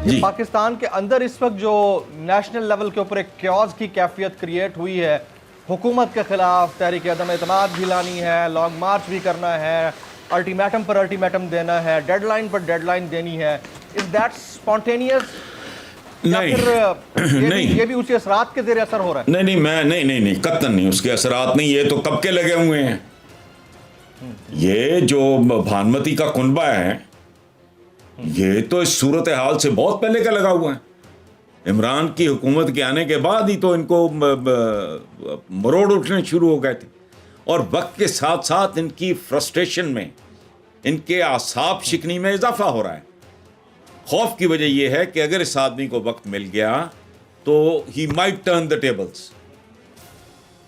کہ پاکستان کے اندر اس وقت جو نیشنل لیول کے اوپر ایک کیوس کی کیفیت کریٹ ہوئی ہے، حکومت کے خلاف تحریک عدم اعتماد بھی لانی ہے، لانگ مارچ بھی کرنا ہے، الٹیمیٹم پر الٹیمیٹم دینا ہے، ڈیڈ لائن پر ڈیڈ لائن دینی ہے، از دیٹ اسپونٹینیس یا پھر یہ بھی اسی اثرات کے زیر اثر ہو رہا ہے؟ نہیں قطعاً نہیں، اس کے اثرات نہیں، یہ تو کب کے لگے ہوئے ہیں. یہ جو بھانمتی کا کنبہ ہے یہ تو اس صورتحال سے بہت پہلے کا لگا ہوا ہے. عمران کی حکومت کے آنے کے بعد ہی تو ان کو مروڑ اٹھنے شروع ہو گئے تھے، اور وقت کے ساتھ ساتھ ان کی فرسٹریشن میں، ان کے اعصاب شکنی میں اضافہ ہو رہا ہے. خوف کی وجہ یہ ہے کہ اگر اس آدمی کو وقت مل گیا تو ہی مائٹ ٹرن دا ٹیبلز.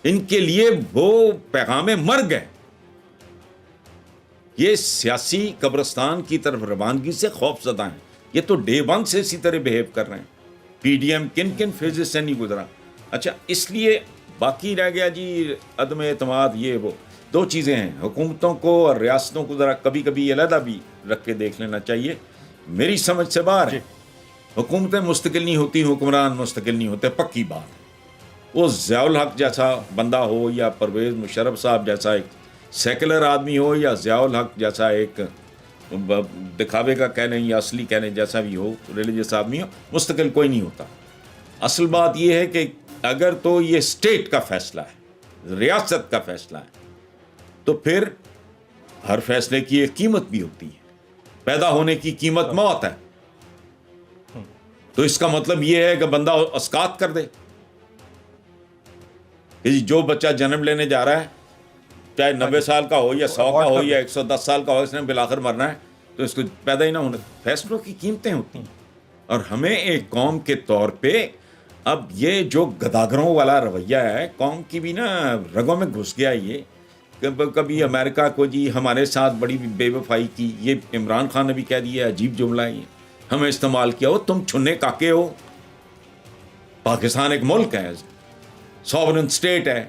ان کے لیے وہ پیغام مرگ ہے. یہ سیاسی قبرستان کی طرف روانگی سے خوف زدہ ہیں. یہ تو ڈے ون سے اسی طرح بہیو کر رہے ہیں. پی ڈی ایم کن فیزز سے نہیں گزرا. اچھا، اس لیے باقی رہ گیا جی عدم اعتماد. یہ وہ دو چیزیں ہیں، حکومتوں کو اور ریاستوں کو ذرا کبھی کبھی علیحدہ بھی رکھ کے دیکھ لینا چاہیے. میری سمجھ سے باہر ہے. حکومتیں مستقل نہیں ہوتی، حکمران مستقل نہیں ہوتے، پکی بات. وہ ضیاء الحق جیسا بندہ ہو یا پرویز مشرف صاحب جیسا ایک سیکولر آدمی ہو یا ضیاء الحق جیسا ایک دکھاوے کا کہہ لیں یا اصلی کہہ لیں جیسا بھی ہو، ریلیجس آدمی ہو، مستقل کوئی نہیں ہوتا. اصل بات یہ ہے کہ اگر تو یہ اسٹیٹ کا فیصلہ ہے، ریاست کا فیصلہ ہے، تو پھر ہر فیصلے کی ایک قیمت بھی ہوتی ہے. پیدا ہونے کی قیمت موت ہے. تو اس کا مطلب یہ ہے کہ بندہ اسقاط کر دے کہ جو بچہ جنم لینے جا رہا ہے، چاہے 90 سال کا ہو یا 100 کا ہو یا 110 سال کا ہو، اس نے بالآخر مرنا ہے، تو اس کو پیدا ہی نہ ہونا. فیصلوں کی قیمتیں ہوتی ہیں. اور ہمیں ایک قوم کے طور پہ اب یہ جو گداگروں والا رویہ ہے، قوم کی بھی نا رگوں میں گھس گیا. یہ کبھی امریکہ کو جی ہمارے ساتھ بڑی بے وفائی کی، یہ عمران خان نے بھی کہہ دیا، عجیب جملہ ہے یہ، ہمیں استعمال کیا. ہو تم چھنے کاکے ہو. پاکستان ایک ملک ہے، سوورن اسٹیٹ ہے.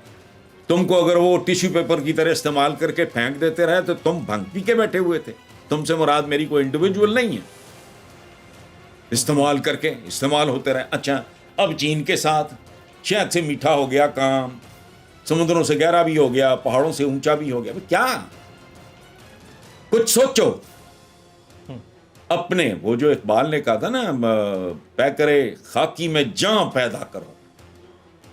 تم کو اگر وہ ٹیشو پیپر کی طرح استعمال کر کے پھینک دیتے رہے تو تم بھنگ پی کے بیٹھے ہوئے تھے. تم سے مراد میری کوئی انڈیویجول نہیں ہے. استعمال کر کے استعمال ہوتے رہے. اچھا، اب چین کے ساتھ شاید سے میٹھا ہو گیا کام، سمندروں سے گہرا بھی ہو گیا، پہاڑوں سے اونچا بھی ہو گیا. کیا کچھ سوچو اپنے. وہ جو اقبال نے کہا تھا نا، پے کرے خاکی میں جان پیدا کرو.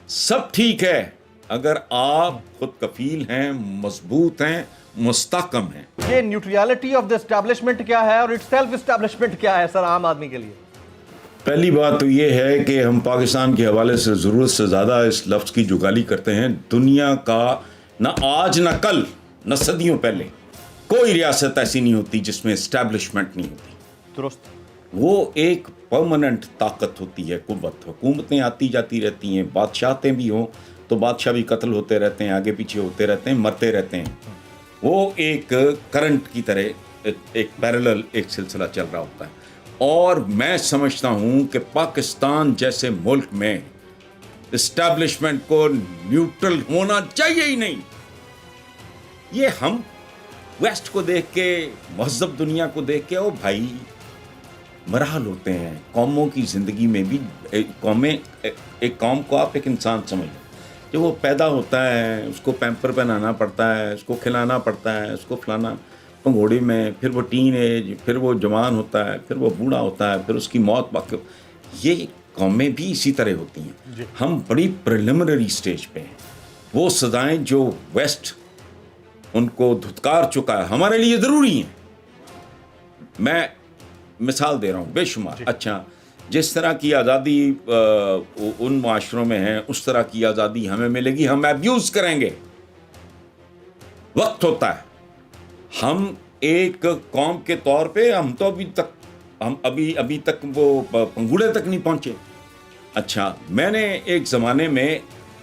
سب ٹھیک ہے اگر آپ خود کفیل ہیں، مضبوط ہیں، مستحکم ہیں. یہ نیوٹریلٹی آف دا اسٹیبلشمنٹ کیا ہے اور اٹ سیلف اسٹیبلشمنٹ کیا ہے سر عام آدمی کے لیے؟ پہلی بات تو یہ ہے کہ ہم پاکستان کے حوالے سے ضرورت سے زیادہ اس لفظ کی جگالی کرتے ہیں. دنیا کا نہ آج نہ کل نہ صدیوں پہلے کوئی ریاست ایسی نہیں ہوتی جس میں اسٹیبلشمنٹ نہیں ہوتی. درست. وہ ایک پرماننٹ طاقت ہوتی ہے، قوت. حکومتیں آتی جاتی رہتی ہیں، بادشاہتیں بھی ہوں تو بادشاہ بھی قتل ہوتے رہتے ہیں، آگے پیچھے ہوتے رہتے ہیں، مرتے رہتے ہیں. وہ ایک کرنٹ کی طرح ایک پیرلل ایک سلسلہ چل رہا ہوتا ہے. اور میں سمجھتا ہوں کہ پاکستان جیسے ملک میں اسٹیبلشمنٹ کو نیوٹرل ہونا چاہیے ہی نہیں. یہ ہم ویسٹ کو دیکھ کے، مہذب دنیا کو دیکھ کے، او بھائی مراحل ہوتے ہیں قوموں کی زندگی میں بھی. ایک قوم کو آپ ایک انسان سمجھ لیں. جب وہ پیدا ہوتا ہے اس کو پیمپر پہنانا پڑتا ہے، اس کو کھلانا پڑتا ہے، اس کو فلانا پنگوڑی میں، پھر وہ ٹین ایج، پھر وہ جوان ہوتا ہے، پھر وہ بوڑھا ہوتا ہے، پھر اس کی موت باقی. یہ قومیں بھی اسی طرح ہوتی ہیں. ہم بڑی پریلیمنری سٹیج پہ ہیں. وہ سزائیں جو ویسٹ ان کو دھتکار چکا ہے ہمارے لیے ضروری ہیں. میں مثال دے رہا ہوں بے شمار. اچھا، جس طرح کی آزادی ان معاشروں میں ہے اس طرح کی آزادی ہمیں ملے گی. ہم ایبیوز کریں گے، وقت ہوتا ہے. ہم ایک قوم کے طور پہ ہم تو ابھی تک وہ پنگوڑے تک نہیں پہنچے. اچھا، میں نے ایک زمانے میں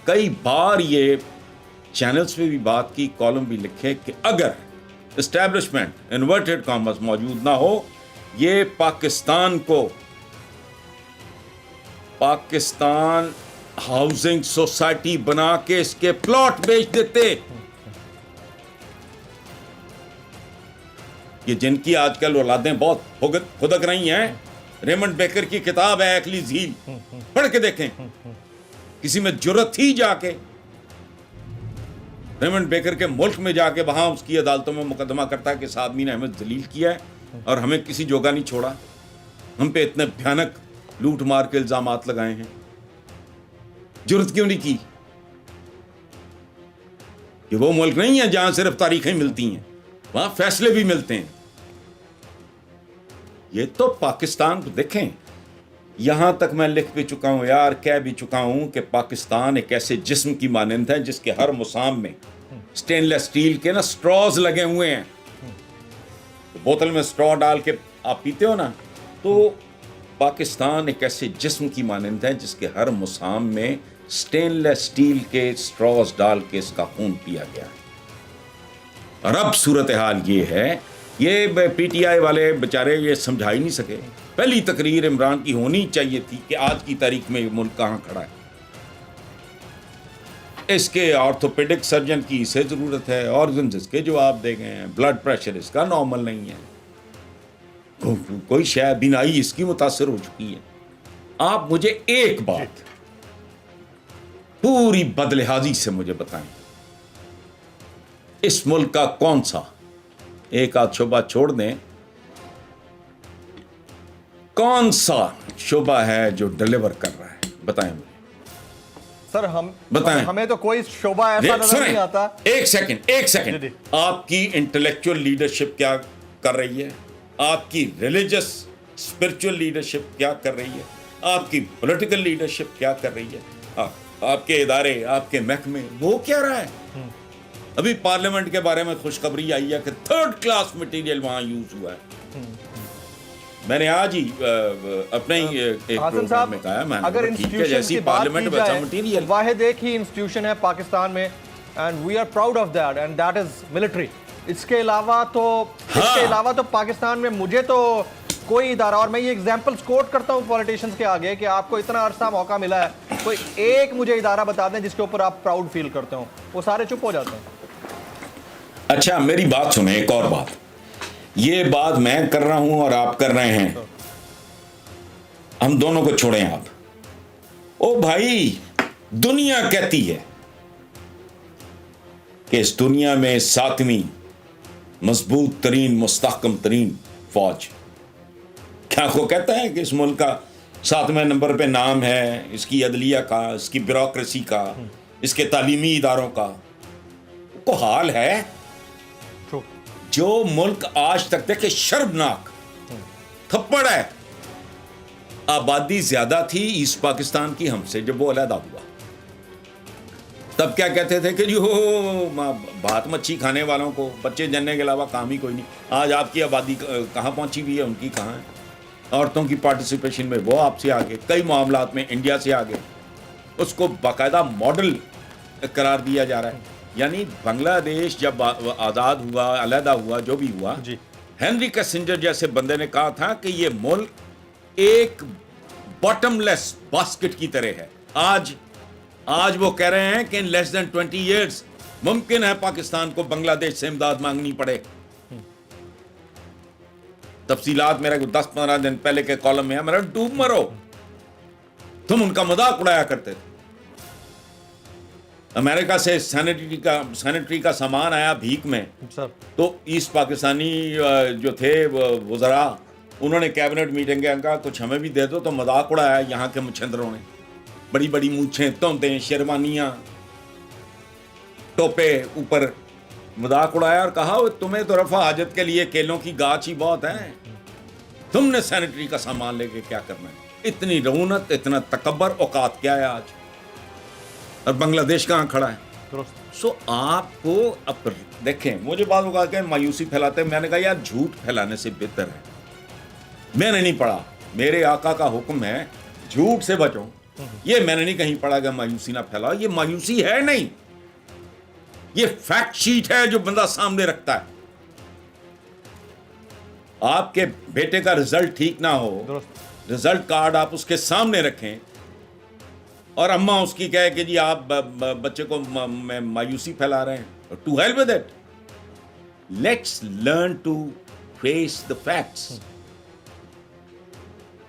کئی بار یہ چینلز پہ بھی بات کی، کالم بھی لکھے کہ اگر اسٹیبلشمنٹ انورٹڈ کامرس موجود نہ ہو، یہ پاکستان کو پاکستان ہاؤسنگ سوسائٹی بنا کے اس کے پلاٹ بیچ دیتے. یہ جن کی آج کل اولادیں بہت خدک رہی ہیں، ریمنڈ بیکر کی کتاب ہے اکلی ذیل, پڑھ کے دیکھیں. کسی میں جرت تھی جا کے ریمنڈ بیکر کے ملک میں جا کے وہاں اس کی عدالتوں میں مقدمہ کرتا ہے کہ اس آدمی نے ہمیں ذلیل کیا ہے اور ہمیں کسی جوگا نہیں چھوڑا, ہم پہ اتنے بھیانک لوٹ مار کے الزامات لگائے ہیں. جرت کیوں نہیں کی؟ کہ وہ ملک نہیں ہے جہاں صرف تاریخیں ملتی ہیں, وہاں فیصلے بھی ملتے ہیں. یہ تو پاکستان کو دیکھیں, یہاں تک میں لکھ بھی چکا ہوں یار, کہہ بھی چکا ہوں کہ پاکستان ایک ایسے جسم کی مانند ہے جس کے ہر مسام میں سٹین لیس سٹیل کے نا سٹراز لگے ہوئے ہیں. بوتل میں سٹرا ڈال کے آپ پیتے ہو نا, تو پاکستان ایک ایسے جسم کی مانند ہے جس کے ہر مسام میں سٹین لیس سٹیل کے سٹراز ڈال کے اس کا خون پیا گیا ہے. اور اب صورتحال یہ ہے, یہ پی ٹی آئی والے بیچارے یہ سمجھا ہی نہیں سکے. پہلی تقریر عمران کی ہونی چاہیے تھی کہ آج کی تاریخ میں یہ ملک کہاں کھڑا ہے. اس کے آرتھوپیڈک سرجن کی اسے ضرورت ہے, آرگنز اس کے جواب دے گئے ہیں, بلڈ پریشر اس کا نارمل نہیں ہے, کوئی شے بینائی اس کی متاثر ہو چکی ہے. آپ مجھے ایک بات پوری بدلحاظی سے مجھے بتائیں, اس ملک کا کون سا ایک آدھ شعبہ چھوڑ دیں, کون سا شعبہ ہے جو ڈیلیور کر رہا ہے؟ بتائیں مجھے. سر بتائیں, ہمیں تو کوئی شعبہ ایسا نظر نہیں آتا. ایک سیکنڈ, آپ کی انٹلیکچوئل لیڈرشپ کیا کر رہی ہے؟ آپ کی ریلیجس اسپرچل لیڈرشپ کیا کر رہی ہے؟ آپ کی پولیٹیکل لیڈرشپ کیا کر رہی ہے؟ آپ کے ادارے, آپ کے محکمے, وہ کیا رہا ہے؟ ابھی پارلیمنٹ کے بارے میں خوشخبری آئی ہے کہ 3rd کلاس مٹیریل وہاں یوز ہوا ہے. میں نے آج ہی اپنے ہی ایک پروگرام میں کہا, میں اگر جیسی پارلیمنٹ ویسا مٹیریل. واحد ایک ہی انسٹیٹیوشن ہے پاکستان میں, and we are proud of that, and that is military. اس کے علاوہ تو پاکستان میں مجھے تو کوئی ادارہ, اور میں یہ ایگزامپلس کوٹ کرتا ہوں پولیٹیشنز کے آگے کہ آپ کو اتنا عرصہ موقع ملا ہے, کوئی ایک مجھے ادارہ بتا دیں جس کے اوپر آپ پراؤڈ فیل کرتے ہوں. وہ سارے چپ ہو جاتے ہیں. اچھا میری بات سنیں, ایک اور بات, یہ بات میں کر رہا ہوں اور آپ کر رہے ہیں, ہم دونوں کو چھوڑیں آپ. او بھائی, دنیا کہتی ہے کہ اس دنیا میں 7ویں مضبوط ترین مستحکم ترین فوج, کیا کو کہتا ہے کہ اس ملک کا 7ویں نمبر پہ نام ہے, اس کی عدلیہ کا, اس کی بیوروکریسی کا, اس کے تعلیمی اداروں کا. کو حال ہے جو ملک آج تک دیکھے شرمناک تھپڑ ہے. آبادی زیادہ تھی ایسٹ پاکستان کی ہم سے جب وہ علیحدہ ہوا, تب کیا کہتے تھے کہ جو بھات مچھی کھانے والوں کو بچے جننے کے علاوہ کام ہی کوئی نہیں. آج آپ کی آبادی کہاں پہنچی ہوئی ہے, ان کی کہاں ہے. عورتوں کی پارٹیسپیشن میں وہ آپ سے آگے, کئی معاملات میں انڈیا سے آگے. اس کو باقاعدہ ماڈل قرار دیا جا رہا ہے. یعنی بنگلہ دیش جب آزاد ہوا, علیحدہ ہوا, جو بھی ہوا, ہنری کسنجر جیسے بندے نے کہا تھا کہ یہ ملک ایک باٹم لیس باسکٹ کی طرح ہے. آج وہ کہہ رہے ہیں کہ ان لیس دین 20 ایئرز ممکن ہے پاکستان کو بنگلہ دیش سے امداد مانگنی پڑے. تفصیلات میرے کو 10-15 دن پہلے کے کالم میں ہے, میرا ڈوب مرو. تم ان کا مذاق اڑایا کرتے تھے. امریکہ سے سینیٹری کا سامان آیا بھیک میں, تو ایسٹ پاکستانی جو تھے وزراء, انہوں نے کیبنٹ میٹنگ کے کہا کچھ ہمیں بھی دے دو, تو مذاق اڑایا یہاں کے مچھندروں نے. بڑی بڑی مونچھیں, تونتیں, شیروانیاں, ٹوپے اوپر, مذاق اڑایا اور کہا تمہیں تو رفع حاجت کے لیے کیلوں کی گاچھ ہی بہت ہے, تم نے سینیٹری کا سامان لے کے کیا کرنا ہے. اتنی رعونت, اتنا تکبر, اوقات کیا ہے آج, اور بنگلہ دیش کہاں کھڑا ہے. سو آپ کو اب دیکھیں, مجھے بعض اوقات کہ مایوسی پھیلاتے ہیں, میں نے کہا یار جھوٹ پھیلانے سے بہتر ہے, میں نے نہیں پڑھا, میرے آقا کا حکم ہے جھوٹ سے بچو, یہ میں نے نہیں کہیں پڑھا کہ مایوسی نہ پھیلاؤ. یہ مایوسی ہے نہیں, یہ فیکٹ شیٹ ہے جو بندہ سامنے رکھتا ہے. آپ کے بیٹے کا رزلٹ ٹھیک نہ ہو, رزلٹ کارڈ آپ اس کے سامنے رکھیں, اور اماں اس کی کہے کہ جی آپ بچے کو مایوسی پھیلا رہے ہیں. To hell with it, let's learn to face the facts.